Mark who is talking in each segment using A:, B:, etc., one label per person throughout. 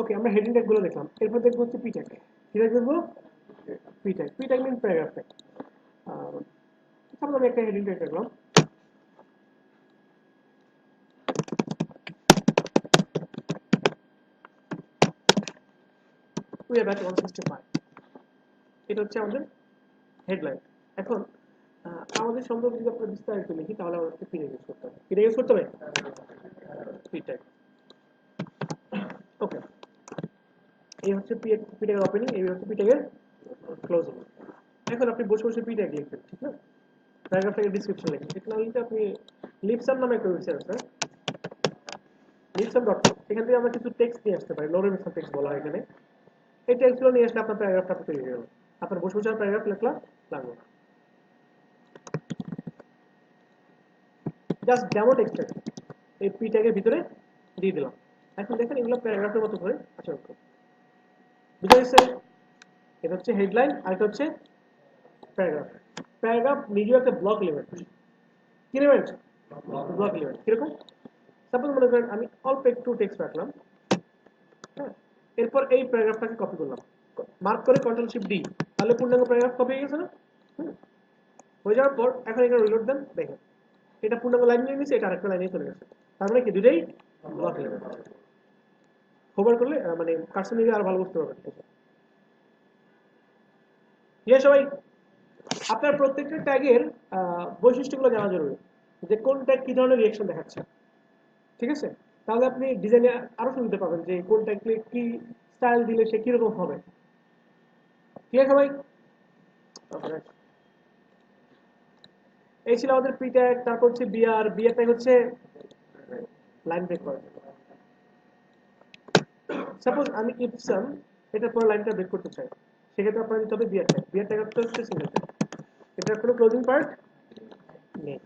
A: ওকে, আমরা heading tag গুলো দেখলাম, এরপর দেখবো হচ্ছে পি ট্যাগ। কি ট্যাগ দেখবো? P tag. পি ট্যাগ মিন প্যারাগ্রাফ ট্যাগ। সাপোজ আমি একটা হেডিং ট্যাগ দেখলাম, উই আর ব্যাচ 165। এটা হচ্ছে আমাদের হেডলাইন। এখন আমাদের সম্পর্কে যদি আমরা বিস্তারিত লিখি তাহলে আমাদেরকে পি ট্যাগ ইউজ করতে হবে। পি ট্যাগ ইউজ করতে হবে, পি ট্যাগ। ওকে, এই হচ্ছে পি ট্যাগের ওপেনিং, এই হচ্ছে পি ট্যাগের ক্লোজিং। এখন আপনি বসে বসে পি ট্যাগ লিখবেন, ঠিক না? প্যারাগ্রাফ ট্যাগের ডেসক্রিপশন লিখবেন। এটা না লিখে আপনি লিপসাম নামে একটা ওয়েবসাইট আছে, লিপসাম.com, এখান থেকে আমরা কিছু টেক্সট নিয়ে আসতে পারি, লোরের মেথড টেক্সট বলা হয় এখানে। এই টেক্সটগুলো নিয়ে আসলে আপনার প্যারাগ্রাফটা তৈরি হয়ে গেল। আপনার বসে বসে প্যারাগ্রাফ লেখা লাগবে না, জাস্ট ডেমো টেক্সট এই পি ট্যাগের ভিতরে দিয়ে দিলাম। এখন দেখেন এগুলো প্যারাগ্রাফের মতো করে আচরণ করে, বুঝা গেছে? এটা হচ্ছে হেডলাইন আর এটা হচ্ছে প্যারাগ্রাফ। প্যারাগ্রাফ নিজেও একটা ব্লক এলিমেন্ট। কি এলিমেন্ট? Block element. কিরকম? সাপোজ মনে করেন আমি অল্প একটু টেক্সট রাখলাম, হ্যাঁ, এরপর এই প্যারাগ্রাফটাকে কপি করলাম, মার্ক করে কন্ট্রোল শিফট ডি, তাহলে পূর্ণাঙ্গ প্যারাগ্রাফ কপি হয়ে গেছে না? হয়ে যাওয়ার পর এখন এটা রিলোড দেন, দেখেন এটা পূর্ণাঙ্গ লাইন নিয়ে নিয়েছে, এটা আরেকটা লাইনে চলে গেছে। তার মানে কি দুটোই ব্লক এলিমেন্ট। হোভার করলে মানে কার্সর নিয়ে আরো ভালো বুঝতে পারবেন। ইয়ে সবাই, আপনার প্রত্যেকটা ট্যাগের বৈশিষ্ট্যগুলো জানা জরুরি, যে কোন ট্যাগ কি ধরনের রিঅ্যাকশন দেখাচ্ছে, ঠিক আছে? তাহলে আপনি ডিজাইনে আরো সুবিধা পাবেন যে কোন ট্যাগকে কি স্টাইল দিলে সে কিরকম হবে। ঠিক আছে ভাই? এই ছিল আমাদের পি ট্যাগ। তারপর হচ্ছে বিআর। বিআর ট্যাগ হচ্ছে লাইন ব্রেক করে। সাপোজ আমি ইপসাম এটার পর লাইনটা ব্রেক করতে চাই, সেক্ষেত্রে আপনার দিতে হবে বিআর ট্যাগ। বিআর ট্যাগ হচ্ছে সিঙ্গেল ট্যাগ, এটার কোনো ক্লোজিং পার্ট নেই।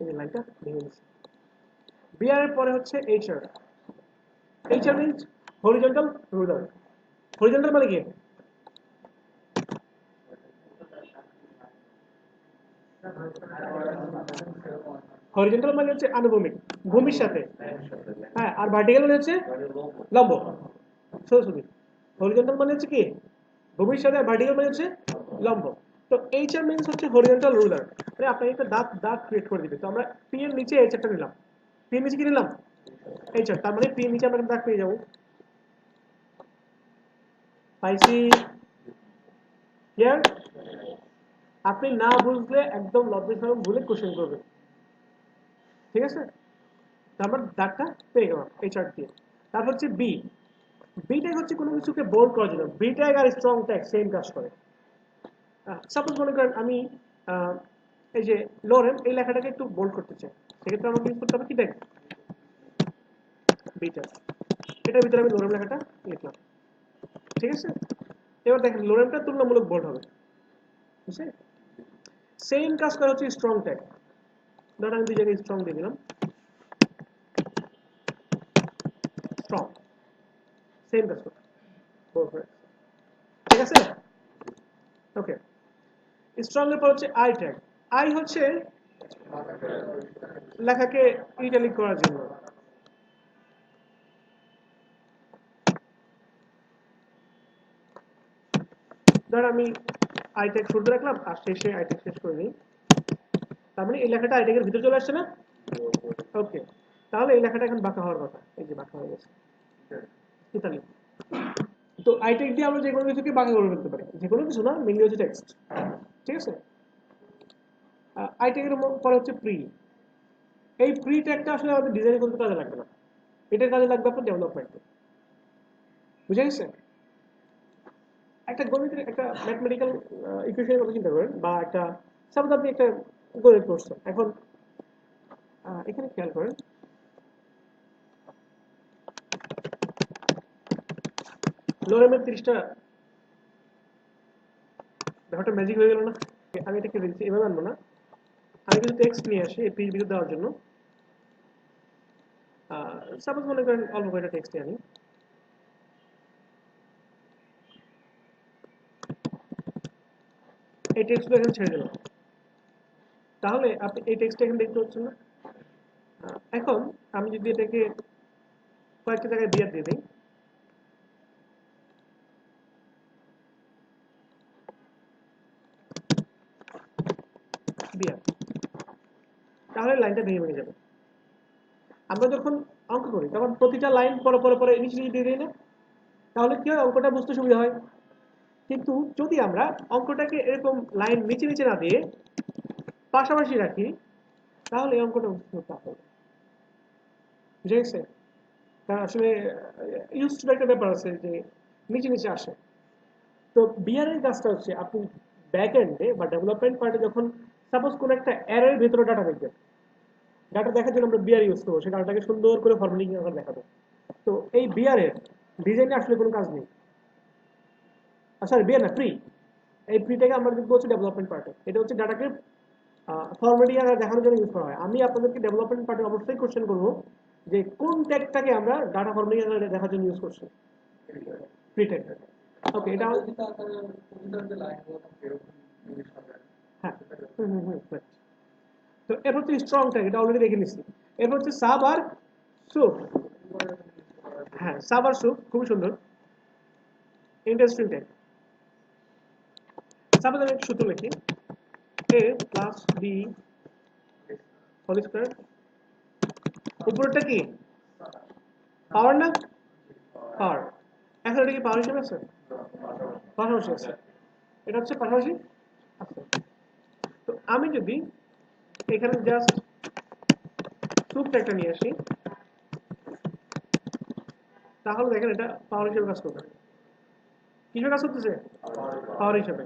A: এই লাইনটা ভেঙে গেছে। বিআর এর পরে হচ্ছে HR. HR means horizontal ruler. Horizontal মানে কি? হরিজন্টাল মানে হচ্ছে আনুভূমিক, ভূমির সাথে। হ্যাঁ, আর ভার্টিক্যাল মানে হচ্ছে লম্ব, সোজাসুজি। হরিজন্টাল মানে হচ্ছে কি? ভূমির সাথে, আর ভার্টিক্যাল মানে হচ্ছে লম্ব। তো এইচআর মিন্স হচ্ছে হরিজন্টাল রুলার, মানে আপনাকে একটা দাঁত দাঁত ক্রিয়েট করে দিবে। তো আমরা পি এর নিচে এইচআরটা নিলাম, পি এর নিচে কি নিলাম? এইচআর। তার মানে পি এর নিচে আমরা দাঁত পেয়ে যাবো। পাইছি? ক্লিয়ার? আপনি না বুঝলে একদম লজ্জার সঙ্গে ভুলে কোশ্চেন করবেন, ঠিক আছে? তারপর দাগটা পেয়ে গেলাম এই চার্ট দিয়ে। তারপর হচ্ছে বি। বি ট্যাগ হচ্ছে কোনো কিছুকে বোল্ড করার জন্য। বি ট্যাগ আর স্ট্রং ট্যাগ সেম কাজ করে। সাপোজ মনে করেন আমি এই যে লোরেন এই লেখাটাকে একটু বোল্ড করতে চাই, সেক্ষেত্রে আমাকে ইউজ করতে হবে কি ট্যাগ? B tag. এটার ভিতরে আমি লোরেম লেখাটা লিখলাম, ঠিক আছে? এবার দেখেন লোরেমটা তুলনামূলক বোল্ড হবে, বুঝছে? সেম কাজ করা হচ্ছে স্ট্রং ট্যাগ। ধরেন আমি দুই জায়গায় স্ট্রং দিয়ে দিলাম, স্ট্রং, সেম কাজ করতে, ঠিক আছে? ওকে, স্ট্রং এর পর হচ্ছে আই ট্যাগ। আই হচ্ছে লেখাকে ইটালিক করার জন্য। ধর আমি আই ট্যাগ শুরুতে রাখলাম আর শেষে আই ট্যাগ শেষ করে নিই, তার মানে এই লেখাটা আই ট্যাগের ভিতরে চলে আসছে না? ওকে, তাহলে এই লেখাটা এখন বাঁকা হওয়ার কথা। এই যে বাঁকা হয়ে গেছে ইতালি। তো আই ট্যাগ দিয়ে আমরা যে কোনো কিছুকে বাঁকা করে ফেলতে পারি, যে কোনো কিছু না, মেইনলি হচ্ছে টেক্সট, ঠিক আছে? আই ট্যাগের পরে হচ্ছে প্রি। এই প্রি ট্যাগটা আসলে আমাদের ডিজাইনে কোনো কাজে লাগবে না, এটার কাজে লাগবে আপনার ডেভেলপমেন্টে, বুঝে গেছে? একটা গণিতের একটা ম্যাথমেটিক্যাল ইকুয়েশনের কথা চিন্তা করেন, বা একটা সাপোজ আপনি একটা গণিত করছেন। এখন এখানে খেয়াল করেন, লোরেমের 30টা, ব্যাপারটা ম্যাজিক হয়ে গেল না? আমি এটাকে এভাবে আনবো না, আমি কিছু টেক্সট নিয়ে আসি এই পিস ভিতরে দেওয়ার জন্য। সাপোজ মনে করেন অল্প কয়েকটা টেক্সট আনি, এই টেক্সটগুলো এখানে ছেড়ে দিলাম, তাহলে আপনি এই টেক্সটটা এখানে দেখতে পাচ্ছেন না? এখন আমি যদি এটাকে কয়েকটা জায়গায় বিয়ার দিয়ে দিই, বিয়ার, তাহলে লাইনটা ভেঙে ভেঙে যাবে। আমরা যখন অঙ্ক করি তখন প্রতিটা লাইন পরে পরে পরে নিচে নিচে দিয়ে দিই না, তাহলে কি হয়, অঙ্কটা বুঝতে সুবিধা হয়। কিন্তু যদি আমরা অঙ্কটাকে এরকম লাইন নিচে নিচে না দিয়ে পাশাপাশি রাখি, তাহলে এই অঙ্কটা বুঝতে চাপ হবে। বুঝে গেছে? কারণ আসলে ইউজ টু একটা ব্যাপার আছে যে নিচে নিচে আসে। তো বিআরের কাজটা হচ্ছে আপনি ব্যাক এন্ডে বা ডেভেলপমেন্ট পার্টে যখন সাপোজ কোন একটা অ্যারের ভিতরে ডাটা দেখবেন, ডাটা দেখার জন্য আমরা বিআর ইউজ করবো, সেই ডাটাটাকে সুন্দর করে ফরম্যাটিং করে দেখাবো। তো এই বিআরের ডিজাইনে আসলে কোনো কাজ নেই, সরি বিআর না, প্রি। এই প্রিটাকে আমরা দেখবো হচ্ছে ডেভেলপমেন্ট পার্টে, এটা হচ্ছে ডাটাকে ফরম্যাটিং আকারে দেখানোর জন্য ইউজ করা হয়। আমি আপনাদেরকে ডেভেলপমেন্ট পার্টে অবশ্যই কোশ্চেন করবো যে কোন ট্যাগটাকে আমরা ডাটা ফরম্যাটিং আকারে দেখার জন্য ইউজ করছি, প্রি ট্যাগ। ওকে, এটা হ্যাঁ, right. তো এর হচ্ছে স্ট্রং ট্যাগ, এটা অলরেডি দেখে নিচ্ছি। এর হচ্ছে সাব আর সুপ। হ্যাঁ, সাব আর সুপ খুবই সুন্দর, ইন্টারেস্টিং ট্যাগ। সাপোজ আমি সূত্র লিখি, a plus B whole square, উপরেরটা কি পাওয়ার না, পাওয়ার। এখন এটা কি পাওয়ার হিসেবে আছে, পাশাপাশি আছে, এটা হচ্ছে পাশাপাশি আছে। তো আমি যদি এখানে জাস্ট সুপ ট্যাগটা নিয়ে আসি, তাহলে দেখেন এটা পাওয়ার হিসেবে কাজ করবে। কিসের কাজ করতেছে, পাওয়ার হিসেবে।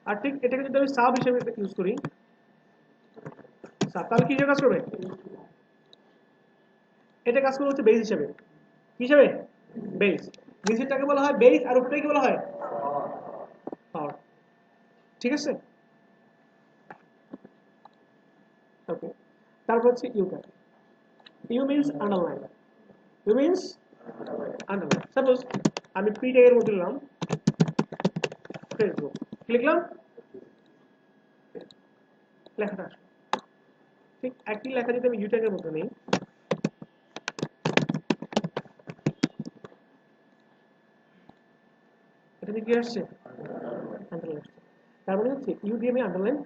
A: আর ঠিক এটাকে যদি আমি সাব হিসেবে ইউজ করি, সাব, তাহলে কি হিসেবে কাজ করবে, এটা কাজ করবে হচ্ছে বেস হিসেবে। কি হিসেবে, বেস। নিচেরটাকে বলা হয় বেস আর উপরটাকে বলা হয় পাওয়ার। ঠিক আছে? ওকে, তারপর হচ্ছে U tag. U means underline, U means underline. Suppose আমি প্রি ট্যাগের মধ্যে দিলাম ফেসবুক, লিখলাম, লেখাটা আসবে। ঠিক একই লেখা যদি আমি ইউ ট্যাগের মধ্যে নিই, এটা কি আসছে, আন্ডারলাইন আসছে। তার মানে হচ্ছে ইউ দিয়ে আমি আন্ডারলাইন